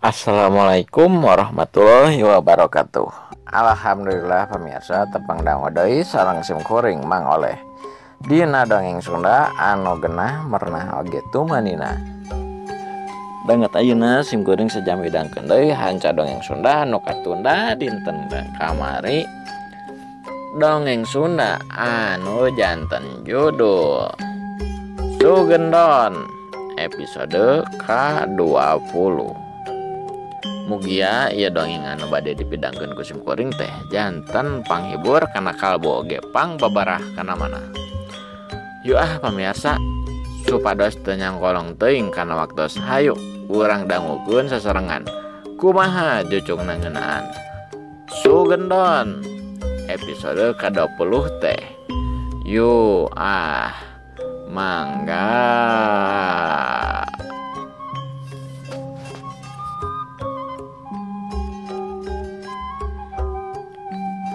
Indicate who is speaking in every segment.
Speaker 1: Assalamualaikum warahmatullahi wabarakatuh. Alhamdulillah pemirsa tepang dangu deui sareng simkuring Mang Oleh. Dina dongeng Sunda anu genah mernah oge tumanina. Banget ayeuna simkuring sejam widangkeun deui hanca dongeng Sunda anu katunda dinten kamari. Dongeng Sunda anu janten judul Sugendon episode ke-20. Mugia ieu dongeng anu bade dipidangkeun ku simkuring teh janten panghibur kana kalbu oge pang babarah kana mana. Yuk pamirsa, supados teu nyangkolong teuing kana waktos hayu urang dangukeun sasarengan kumaha jucungna ngeunaan Sugendon episode ke-20 teh. Yuk mangga.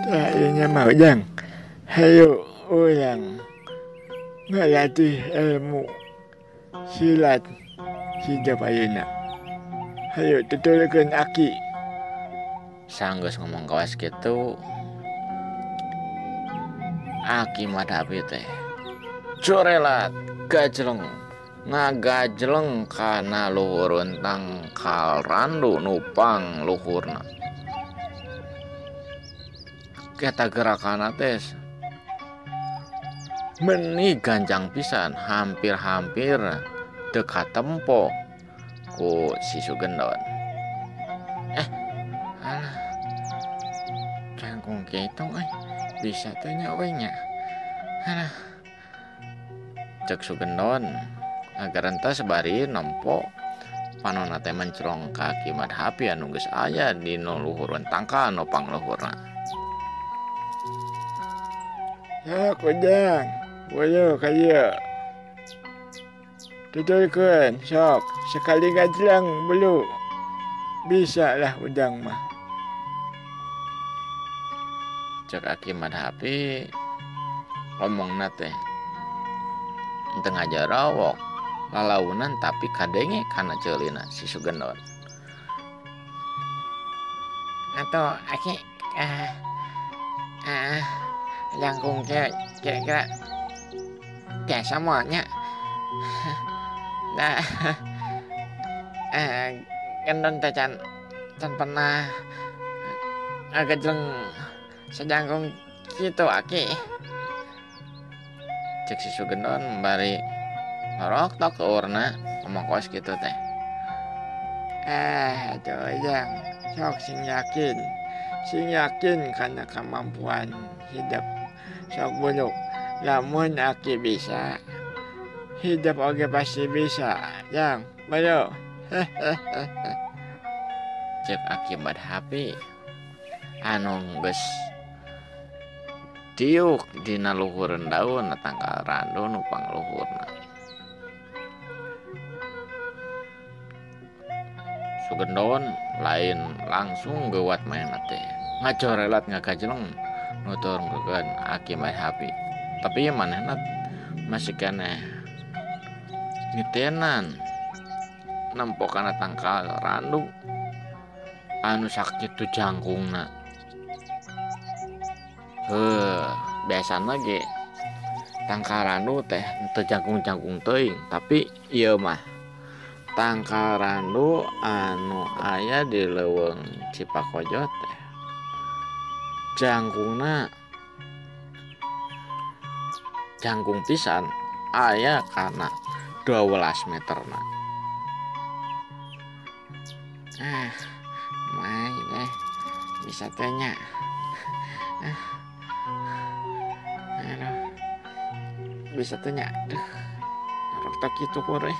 Speaker 2: Kayaknya mau jang, hayo orang ngelatih ilmu silat hidup ayeuna. Hayo tutulkeun aki.
Speaker 1: Sanggeus ngomong kawas kitu, aki madapi teh corelat gajleng ngagajleng kana luhureun tangkal randu nupang luhurna. Keta gerakanna teh meuni ganjang pisan, hampir-hampir teu katempo ku si Sugendon. Alah cangkung kitu bisa teh nya we nya. Alah cek Sugendon agar enta sabari nempo panonna teh mencrong kaki madhapi anu geus aya dina luhureun tangkal anu pangluhurna.
Speaker 2: Ya kujang, boyo kaya. Tutulkeun sok sekali gajlang belu. Bisa lah udang mah.
Speaker 1: Cek aki madhapi ngomongna teh teu ngajarawok lalaunan tapi kadenge kana ceulina si Sugendon. Atau aki jangkung kira-kira biasa moalnya. Nah, Gendon teh can pernah ngagajleng sajangkung kitu aki. Cek si Sugendon bari norok tok ke urna ngomong kawas kitu teh.
Speaker 2: Jang, sok sing yakin karena kemampuan hidup. Sok buluk, lamun aki bisa, hidup oge pasti bisa. Jang, bayo.
Speaker 1: Cek aki madhapi anu geus tiuk dina luhureun daun tangkal randu nu pangluhurna. Sugendon lain langsung geuwat maena teh ngacorelat ngagajleng nuturkeun aki madhapi. Tapi manehna masih keneh ngitenan nempo kana tangkal randu anu sakitu jangkungna. Biasana ge tangkal randu teh teu jangkung-jangkung teuing, tapi ieu mah tangkal randu anu aya di leuweung Cipakojo teh jangkungna jangkung pisan aya kana 12 meterna. Bisa teh nya. Bisa teh nya. Arok tak kitu kore.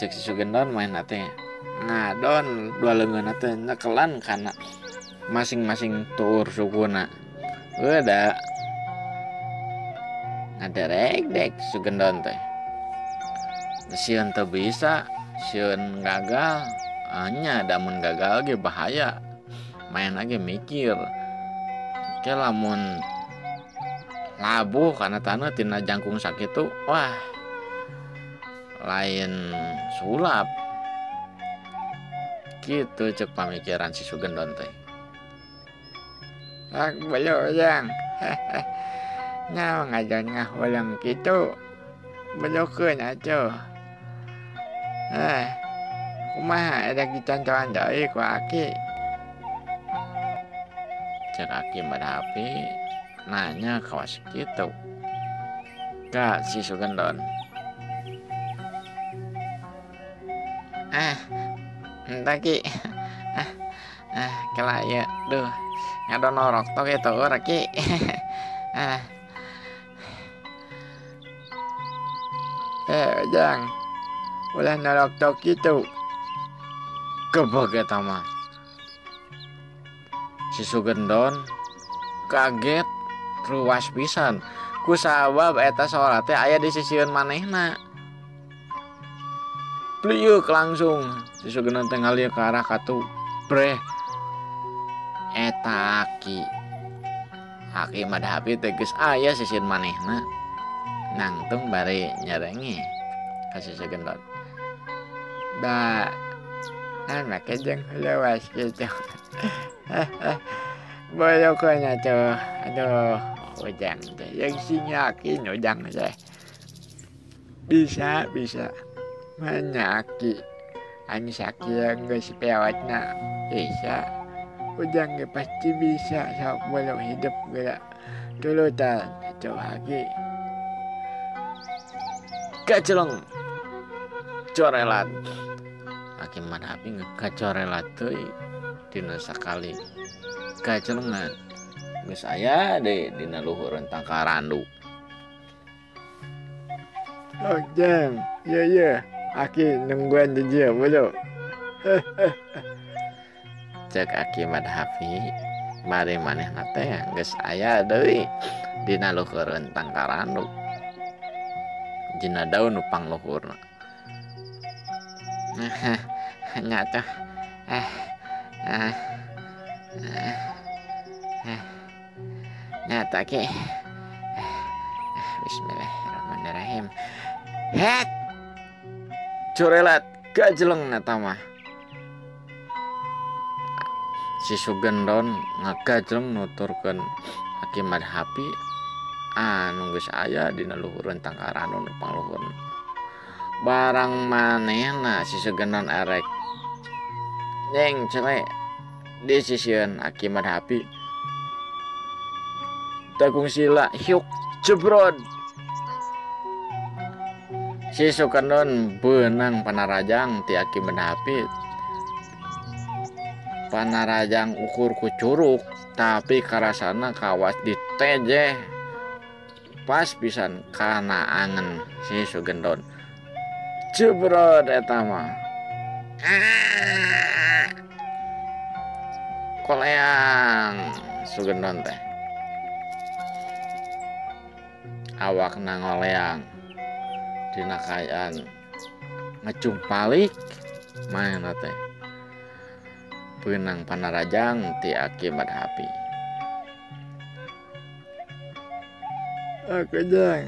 Speaker 1: Cek si Sugendon main teh ngadon dua leungeunna teh nekelan kana masing-masing tuur sukuna. Udah ngaderek dek Sugendon teh. Sieun teu bisa, sieun gagal. Anya damun gagal ge bahaya. Main lagi mikir. Ke lamun labuh karena tanah tina jangkung sakitu, wah lain sulap. Gitu cek pamikiran si Sugendon teh.
Speaker 2: Belum yang. Nah ngajar ulang gitu. Belokeun atuh. Kumaha ada dicontohan deui ku Aki.
Speaker 1: Cek Aki Madhapi nanya kawas gitu ka si Sugendon.
Speaker 2: Entah Ki. Kela ya, duh. Ngadon norok tok itu ora Ki. Jang. Ulah norok tok itu.
Speaker 1: Gebeg eta mah. Si Sugendon kaget ruas pisan ku sabab eta salat teh aya di sisieun manehna. Pliuk langsung si Sugendon teh ngalieu ke arah katu. Breh. Eta Aki Madhapi teh geus aya sisieun manehna. Nangtung bari nyerenge ka si Sugendon.
Speaker 2: Da. Make jeung leuas gitu. Belokeun atuh. Aduh, ujang teh yang si yakin ujang teh. Bisa. Manyaki. Anu sakit geus peawatna. Bisa. Ujang ge pasti bisa sok belum hidup geura. Tulutan itu lagi.
Speaker 1: Kaceleng corelat. Aki Madhapi ngekacorelat teuy dina sakali kacelengan geus aya deui dina luhureun tangkarandu.
Speaker 2: Oh jang, iya. Aki nungguan di dia bulu.
Speaker 1: Cek Aki Madhapi bari manehna teh geus aya deui dina luhureun tangkarandu. Dina daun nu pangluhurna.
Speaker 2: Nyata. Nyata Ki. Bismillahirrahmanirrahim. Het.
Speaker 1: Corelat gajeleng eta mah. Si Sugendon ngagajeleng nuturkeun Aki Madhapi anu geus aya dina luhureun tangkarandu nu pangluhurna. Barang manehna si Sugendon erek nyeng cele di sisieun Aki Madhapi. Dagung sila hiuk jebrod. Si Sugendon beunang panarajang ti Aki Madhapi. Panarajang ukur ku curug tapi karasana kawas ditejeh. Pas pisan kana angen si Sugendon. Jebrod eta mah. Koleang Sugendon teh. Awakna ngoleang dina kaayaan ngecumpalik manehna teh. Beunang panarajang ti Aki Madhapi.
Speaker 2: Aku jang.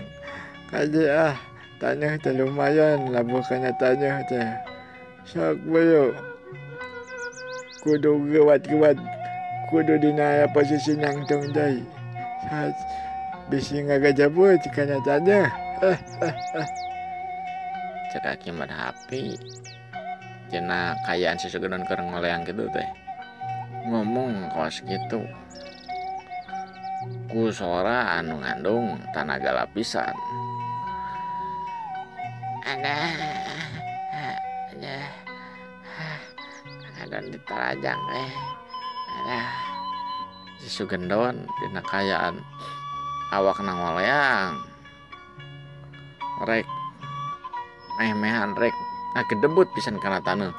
Speaker 2: Kaji tanah teh lumayan labuh kana tanah teh. Sok bulu. Kudu gewat-gewat. Kudu dina posisi nangtung deui. Bisi ngagajabut kana tanah.
Speaker 1: Cek Aki Madhapi cenah kayaan si Sugendon keur ngoleang kitu teh. Ngomong kaos kitu. Ku sora anu ngandung tanaga lapisan. Ada di tarajang si Sugendon dina kayaan awakna ngoleang rek mehan rek gedebut pisan kana taneuh.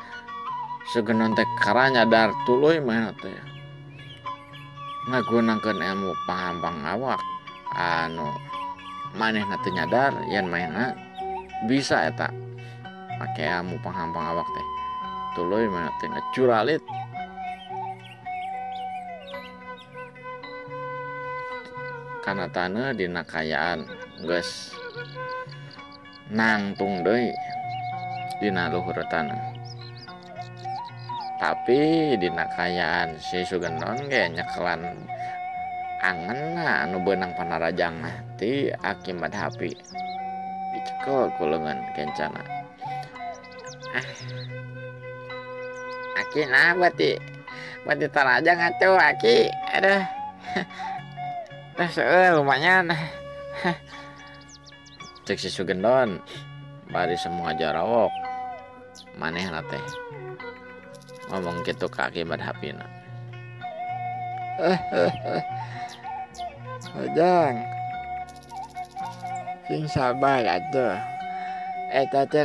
Speaker 1: Sugendon teh kara nyadar tuluy manehna teh ngagunakeun ilmu pangampang awak anu manehna teu nyadar yen manehna bisa eta make ilmu pangampang awak teh. Tuluy manehna teh ngecuralit kana taneuh dina kayaan geus nangtung deui dina luhur tanah. Tapi dina kayaan si Sugendon ge nyekelan angenna anu beunang panarajang ti Aki Madhapi dicekel ku leungeun kencana. Aki nah berarti tarajang atuh Aki. Aduh. Lumayan. Cek si Sugendon bari semua jarawok manehna teh ngomong gitu ke Aki Madhapina.
Speaker 2: Ojang sing sabar atuh. Eta teh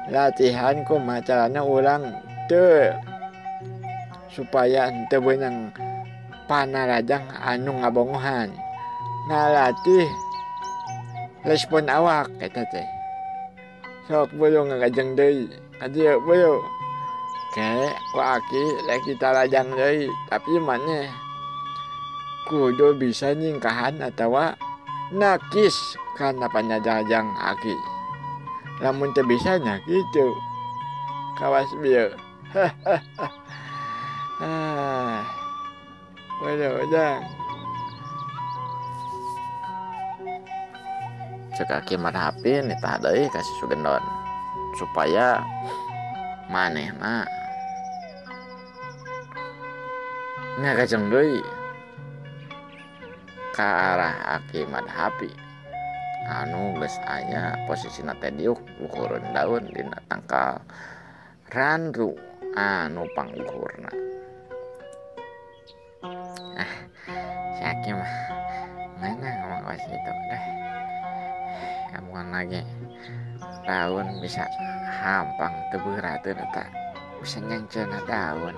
Speaker 2: latihan kumaha carana urang teu supaya henteu beunang panarajang anu ngabongohan. Ngalatih respon awak eta teh. Sok beulah ngagajeng deui. Adieu beulah. Ke ku Aki lek ditarajang deui, tapi maneh kudu bisa nyingkahan atawa nakis kana panarajang Aki. Lamun teu bisa nya kitu. Kawas bieu. Ujang.
Speaker 1: Cek Aki Madhapi nitah deui ka si Sugendon supaya manehna ngagajeng deui ka arah Aki Madhapi anu geus aya posisina teh diuk luhureun daun dina tangkal randu anu pangluhurna. Si Aki mah mana ngomong kawas gitu dah. Amungan lagi daun bisa hampang teu beurateun eta bisa nyangceuna daun.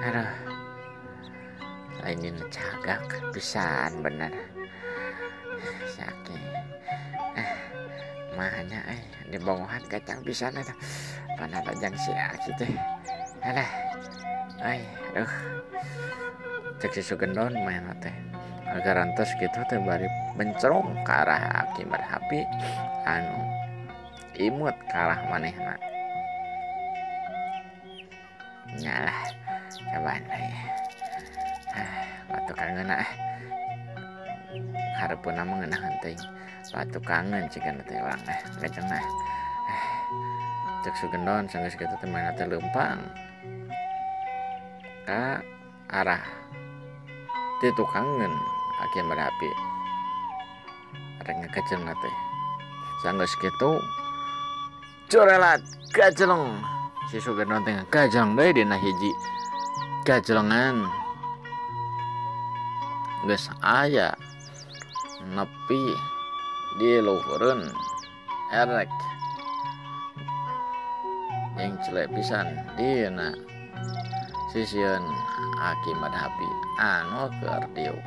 Speaker 1: Aduh. Lain dina cagak pisan bener. Si Aki. Mahanya di bongohan kacang pisan eta. Panarajang si Aki teh. Aduh. Cek si Sugendon main teh. Agar rantos gitu teh bari bencerong ke arah Aki Madhapi anu imut ke arah manehna. Nyalah cobaan ya. Batu kangen hareupna mah ngeunaheun teuing. Batu kangen cikeun teh urang gajeng Cek Sugendon sanggeus kitu teh maena teh leumpang ka arah ti tukangeun Aki Madhapi. Arek ngagajeng teh. Sanggeus kitu corelat gajeleng. Si Sugendon teh gajang deui dina hiji gajelengan. Geus aya nepi di luhureun erek yang celek pisan dina sisieun Aki Madhapi anu keur diuk.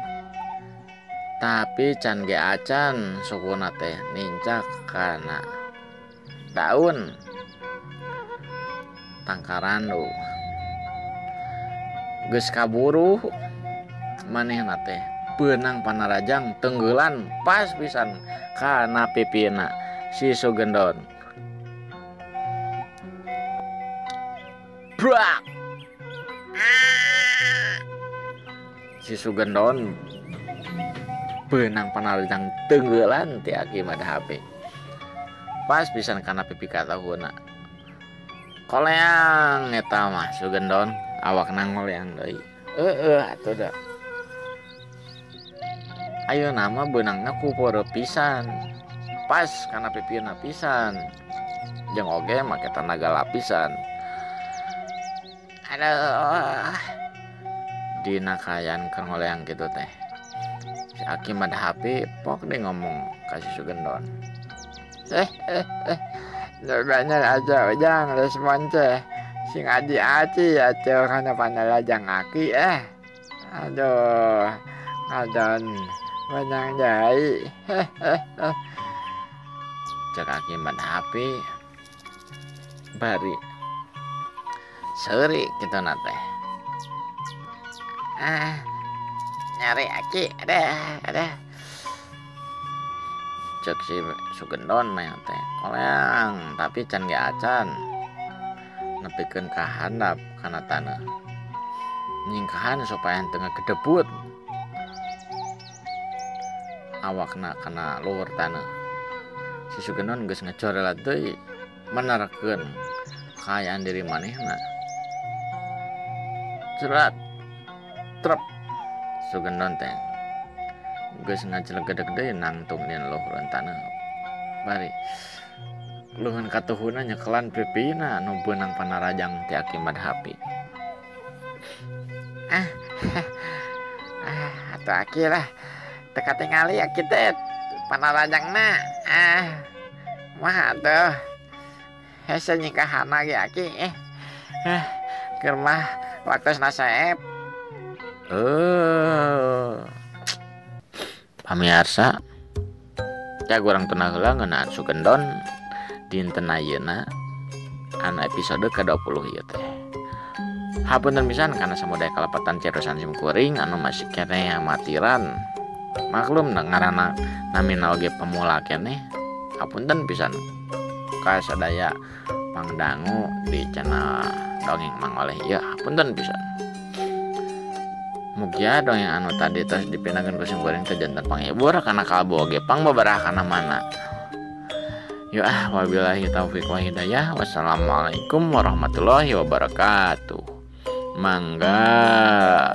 Speaker 1: Tapi can ge acan sukuna teh nincak kana daun tangkarandu. Geus kaburu manehna teh beunang panarajang tenggeulan pas pisan kana pipina si Sugendon. Brak! Si Sugendon beunang panarajang tenggeulan ti Aki Madhapi. Pas pisan kana pipi katahuna. Koleang eta mah Sugendon awakna ngoleang deui. Atuh da. Ayeuna mah beunangna kupeureuk pisan. Pas kana pipina pisan. Jeung oge make tenaga lapisan. Aduh. Dina kayaan keur ngoleang kitu teh. Si Aki Madhapi pok deh ngomong ka si Sugendon.
Speaker 2: Bener aja Ujang respon teh. Sing adi-adi atuh kana panarajang Aki Aduh. Ngadon menang deui.
Speaker 1: Cek Aki Madhapi bari seuri kituna teh. Nyari Aki ada cek si Sugendon meh teh koleang tapi can ge acan nepikeun ka handap kana taneuh nyingkahan supaya tengah kedebut awakna kana luhur taneuh. Si Sugendon geus ngacorelat deui menerkeun kaayaan diri manehna. Cerat trep Sugendon teh geus ngajelegedeg deui nangtung dina luhureun taneuh. Bari luhun katuhuna nyekelan pipina nu beunang panarajang ti akibat hapi.
Speaker 2: Atuh aki lah teka tingali ya kita panarajangna. Mah atuh hese nikahan lagi aki. Keur mah waktosna saep.
Speaker 1: Pamirsa, cak urang teu heula ngeunaan Sugendon dinten ayeuna anu episode ke-20 ieu teh. Hapunten pisan kana samudaya kalepatan cerosan simkuring anu masih keneh amatiran. Maklum ngaranna namina oge pemula keneh. Hapunten pisan ka sadaya pangdangu di channel Dongeng Mang Oleh ieu. Hapunten pisan. Mugia dongeng anu tadi tos dipinakeun ku simkuring teh janten panghibur kana kalbu oge pangbabaraha kana mana. Wabillahi taufiq wa hidayah. Wassalamualaikum warahmatullahi wabarakatuh. Mangga.